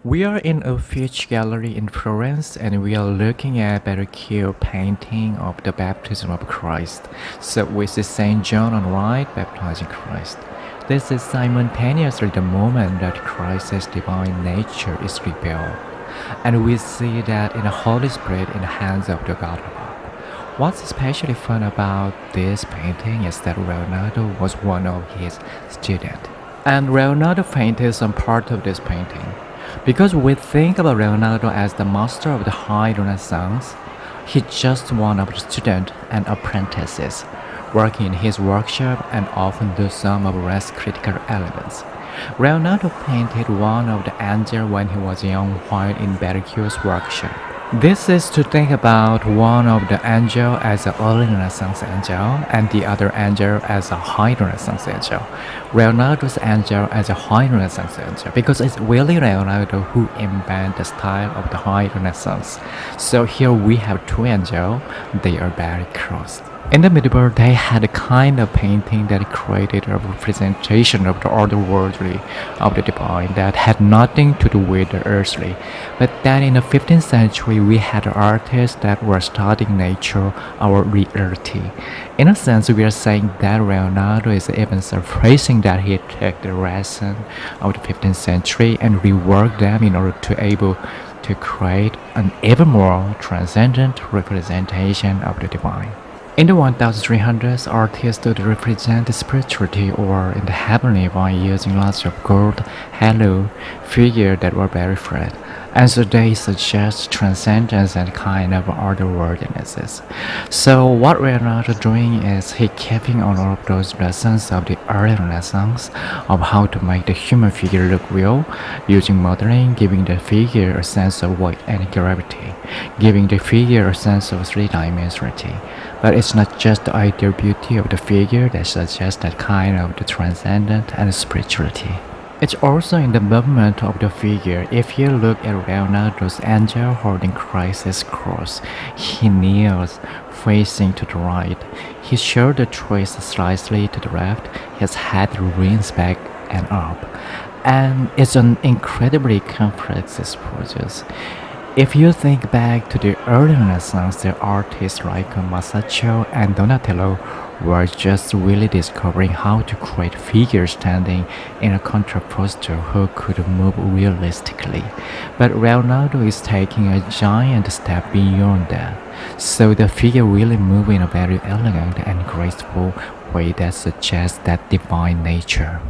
We are in a Uffizi gallery in Florence and we are looking at Verrocchio painting of the baptism of Christ. So we see Saint John on right baptizing Christ. This is simultaneously the moment that Christ's divine nature is revealed. And we see that in the Holy Spirit in the hands of the God above. What's especially fun about this painting is that Leonardo was one of his students. And Leonardo painted some part of this painting. Because we think about Leonardo as the master of the High Renaissance, he's just one of the students and apprentices, working in his workshop and often do some of less critical elements. Leonardo painted one of the angels when he was young while in Verrocchio's workshop. This is to think about one of the angel as an early Renaissance angel and the other angel as a high Renaissance angel. Leonardo's angel as a high Renaissance angel because it's really Leonardo who invented the style of the high Renaissance. So here we have two angels, they are very close. In the medieval, they had a kind of painting that created a representation of the otherworldly, of the divine, that had nothing to do with the earthly. But then in the 15th century, we had artists that were studying nature, our reality. In a sense, we are saying that Leonardo is even surprising that he took the lesson of the 15th century and reworked them in order to able to create an even more transcendent representation of the divine. In the 1300s, artists would represent the spirituality or in the heavenly by using lots of gold, halo, figures that were very flat, and so they suggest transcendence and kind of otherworldlinesses. So what Leonardo doing is he keeping on all of those lessons of the early Renaissance of how to make the human figure look real, using modeling, giving the figure a sense of weight and gravity, giving the figure a sense of three-dimensionality. But it's not just the ideal beauty of the figure that suggests that kind of the transcendent and spirituality. It's also in the movement of the figure. If you look at Leonardo's angel holding Christ's cross, he kneels, facing to the right. His shoulder twists slightly to the left, his head leans back and up. And it's an incredibly complex pose. If you think back to the early Renaissance, the artists like Masaccio and Donatello were just really discovering how to create figures standing in a contraposture who could move realistically. But Leonardo is taking a giant step beyond that. So the figure really moves in a very elegant and graceful way that suggests that divine nature.